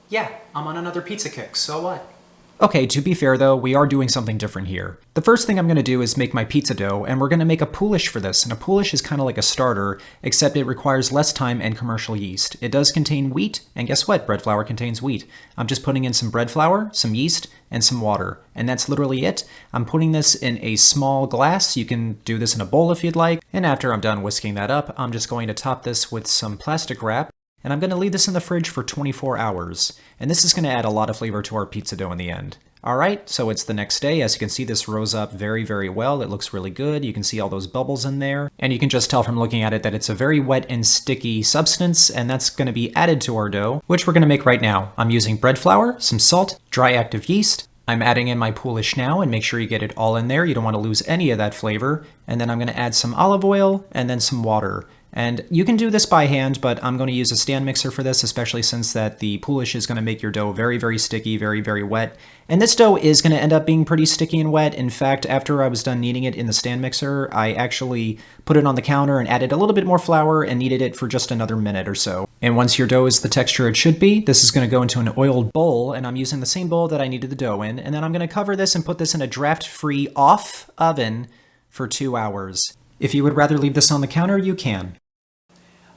Yeah, I'm on another pizza kick, so what? Okay, to be fair though, we are doing something different here. The first thing I'm going to do is make my pizza dough, and we're going to make a Poolish for this. And a Poolish is kind of like a starter, except it requires less time and commercial yeast. It does contain wheat, and guess what? Bread flour contains wheat. I'm just putting in some bread flour, some yeast, and some water. And that's literally it. I'm putting this in a small glass. You can do this in a bowl if you'd like. And after I'm done whisking that up, I'm just going to top this with some plastic wrap. And I'm going to leave this in the fridge for 24 hours. And this is going to add a lot of flavor to our pizza dough in the end. Alright, so it's the next day. As you can see, this rose up very, very well. It looks really good. You can see all those bubbles in there. And you can just tell from looking at it that it's a very wet and sticky substance, and that's going to be added to our dough, which we're going to make right now. I'm using bread flour, some salt, dry active yeast. I'm adding in my Poolish now, and make sure you get it all in there. You don't want to lose any of that flavor. And then I'm going to add some olive oil and then some water. And you can do this by hand, but I'm going to use a stand mixer for this, especially since that the Poolish is going to make your dough very, very sticky, very, very wet. And this dough is going to end up being pretty sticky and wet. In fact, after I was done kneading it in the stand mixer, I actually put it on the counter and added a little bit more flour and kneaded it for just another minute or so. And once your dough is the texture it should be, this is going to go into an oiled bowl, and I'm using the same bowl that I kneaded the dough in. And then I'm going to cover this and put this in a draft-free off oven for 2 hours. If you would rather leave this on the counter, you can.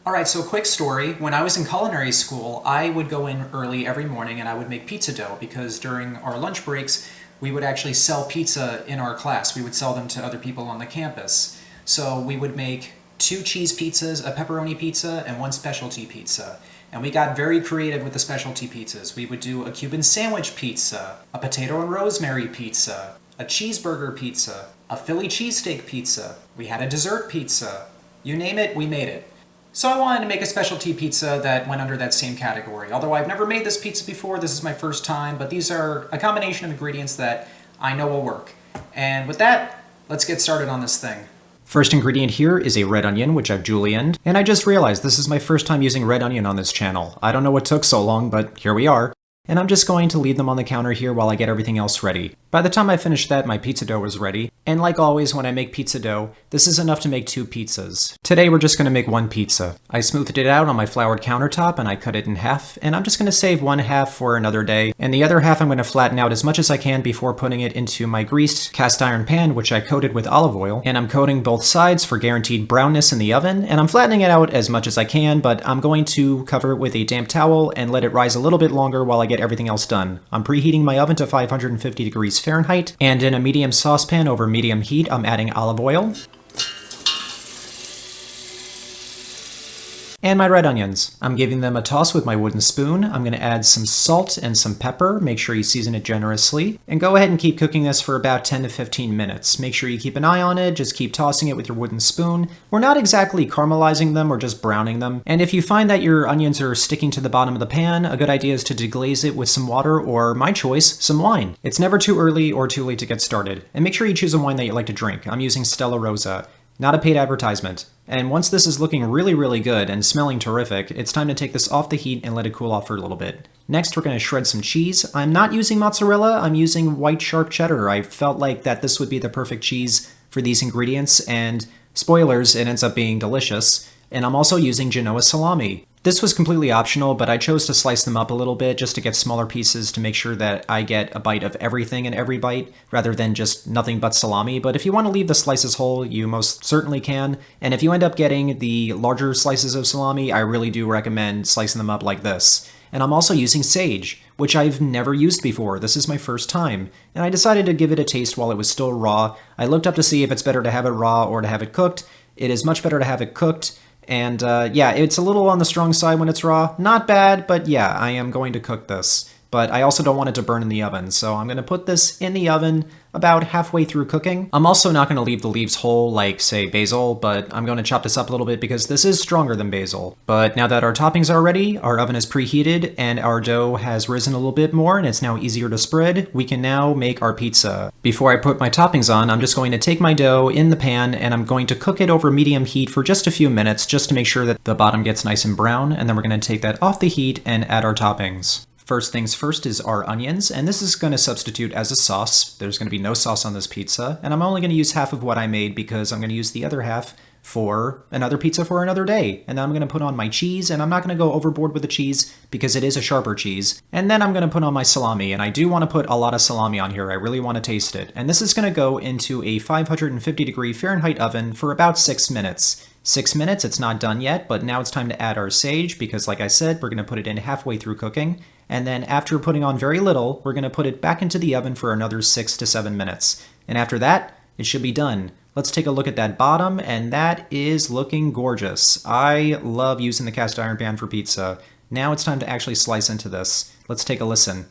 Alright, so quick story. When I was in culinary school, I would go in early every morning and I would make pizza dough because during our lunch breaks, we would actually sell pizza in our class. We would sell them to other people on the campus. So we would make 2 cheese pizzas, a pepperoni pizza, and 1 specialty pizza. And we got very creative with the specialty pizzas. We would do a Cuban sandwich pizza, a potato and rosemary pizza, a cheeseburger pizza, a Philly cheesesteak pizza. We had a dessert pizza. You name it, we made it. So I wanted to make a specialty pizza that went under that same category. Although I've never made this pizza before, this is my first time, but these are a combination of ingredients that I know will work. And with that, let's get started on this thing. First ingredient here is a red onion, which I've julienned. And I just realized this is my first time using red onion on this channel. I don't know what took so long, but here we are. And I'm just going to leave them on the counter here while I get everything else ready. By the time I finished that, my pizza dough was ready. And like always, when I make pizza dough, this is enough to make 2 pizzas. Today, we're just going to make 1 pizza. I smoothed it out on my floured countertop and I cut it in half. And I'm just going to save 1 half for another day. And the other half I'm going to flatten out as much as I can before putting it into my greased cast iron pan, which I coated with olive oil. And I'm coating both sides for guaranteed brownness in the oven. And I'm flattening it out as much as I can, but I'm going to cover it with a damp towel and let it rise a little bit longer while I get everything else done. I'm preheating my oven to 550 degrees Fahrenheit, and in a medium saucepan over medium heat, I'm adding olive oil and my red onions. I'm giving them a toss with my wooden spoon. I'm going to add some salt and some pepper. Make sure you season it generously. And go ahead and keep cooking this for about 10 to 15 minutes. Make sure you keep an eye on it. Just keep tossing it with your wooden spoon. We're not exactly caramelizing them, we're just browning them. And if you find that your onions are sticking to the bottom of the pan, a good idea is to deglaze it with some water or, my choice, some wine. It's never too early or too late to get started. And make sure you choose a wine that you like to drink. I'm using Stella Rosa. Not a paid advertisement. And once this is looking really, really good and smelling terrific, it's time to take this off the heat and let it cool off for a little bit. Next, we're going to shred some cheese. I'm not using mozzarella, I'm using white sharp cheddar. I felt like that this would be the perfect cheese for these ingredients, and spoilers, it ends up being delicious. And I'm also using Genoa salami. This was completely optional, but I chose to slice them up a little bit just to get smaller pieces to make sure that I get a bite of everything in every bite, rather than just nothing but salami. But if you want to leave the slices whole, you most certainly can. And if you end up getting the larger slices of salami, I really do recommend slicing them up like this. And I'm also using sage, which I've never used before. This is my first time. And I decided to give it a taste while it was still raw. I looked up to see if it's better to have it raw or to have it cooked. It is much better to have it cooked. And yeah, it's a little on the strong side when it's raw. Not bad, but yeah, I am going to cook this. But I also don't want it to burn in the oven, so I'm going to put this in the oven about halfway through cooking. I'm also not going to leave the leaves whole like, say, basil, but I'm going to chop this up a little bit because this is stronger than basil. But now that our toppings are ready, our oven is preheated, and our dough has risen a little bit more, and it's now easier to spread, we can now make our pizza. Before I put my toppings on, I'm just going to take my dough in the pan, and I'm going to cook it over medium heat for just a few minutes, just to make sure that the bottom gets nice and brown, and then we're going to take that off the heat and add our toppings. First things first is our onions, and this is going to substitute as a sauce. There's going to be no sauce on this pizza, and I'm only going to use half of what I made because I'm going to use the other half for another pizza for another day. And then I'm gonna put on my cheese, and I'm not gonna go overboard with the cheese because it is a sharper cheese. And then I'm gonna put on my salami, and I do wanna put a lot of salami on here. I really wanna taste it. And this is gonna go into a 550-degree Fahrenheit oven for about 6 minutes. 6 minutes, it's not done yet, but now it's time to add our sage because, like I said, we're gonna put it in halfway through cooking. And then after putting on very little, we're gonna put it back into the oven for another 6 to 7 minutes. And after that, it should be done. Let's take a look at that bottom, and that is looking gorgeous. I love using the cast iron pan for pizza. Now it's time to actually slice into this. Let's take a listen.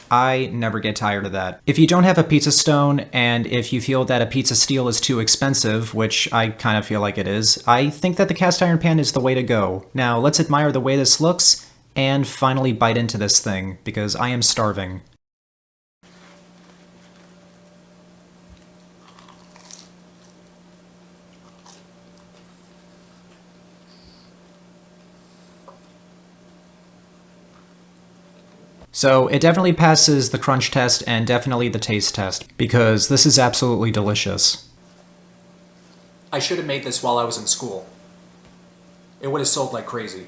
I never get tired of that. If you don't have a pizza stone, and if you feel that a pizza steel is too expensive, which I kind of feel like it is, I think that the cast iron pan is the way to go. Now let's admire the way this looks, and finally bite into this thing, because I am starving. So it definitely passes the crunch test and definitely the taste test, because this is absolutely delicious. I should have made this while I was in school. It would have sold like crazy.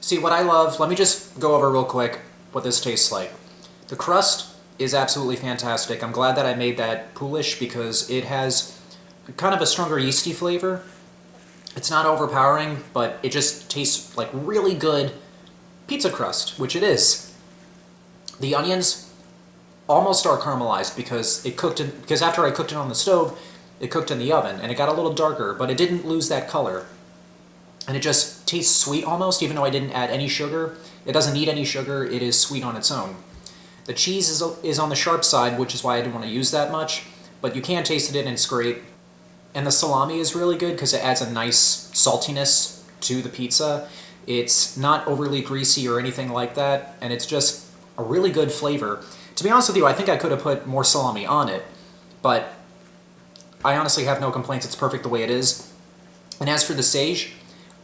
See, what I love, let me just go over real quick what this tastes like. The crust is absolutely fantastic. I'm glad that I made that Poolish because it has kind of a stronger yeasty flavor. It's not overpowering, but it just tastes like really good pizza crust, which it is. The onions almost are caramelized because after I cooked it on the stove, it cooked in the oven and it got a little darker, but it didn't lose that color. And it just tastes sweet almost, even though I didn't add any sugar. It doesn't need any sugar, it is sweet on its own. The cheese is on the sharp side, which is why I didn't want to use that much, but you can taste it and it's great. And the salami is really good because it adds a nice saltiness to the pizza. It's not overly greasy or anything like that, and it's just a really good flavor. To be honest with you, I think I could have put more salami on it, but I honestly have no complaints. It's perfect the way it is. And as for the sage,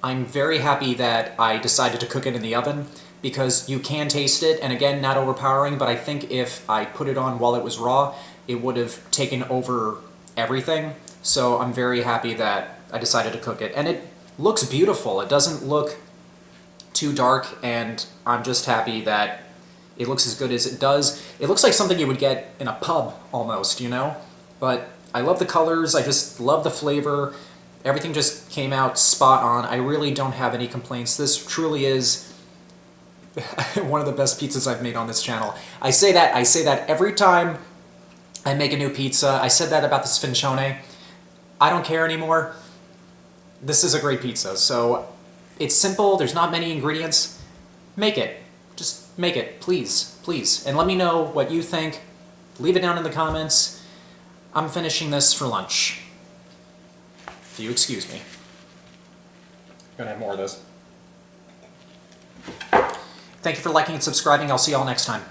I'm very happy that I decided to cook it in the oven because you can taste it, and again, not overpowering, but I think if I put it on while it was raw, it would have taken over everything. So I'm very happy that I decided to cook it. And it looks beautiful. It doesn't look too dark, and I'm just happy that it looks as good as it does. It looks like something you would get in a pub, almost, you know? But I love the colors, I just love the flavor. Everything just came out spot on. I really don't have any complaints. This truly is one of the best pizzas I've made on this channel. I say that every time I make a new pizza. I said that about the sfincione. I don't care anymore. This is a great pizza. So it's simple, there's not many ingredients. Make it. Just make it, please, please. And let me know what you think. Leave it down in the comments. I'm finishing this for lunch. If you excuse me. I'm gonna have more of this. Thank you for liking and subscribing. I'll see y'all next time.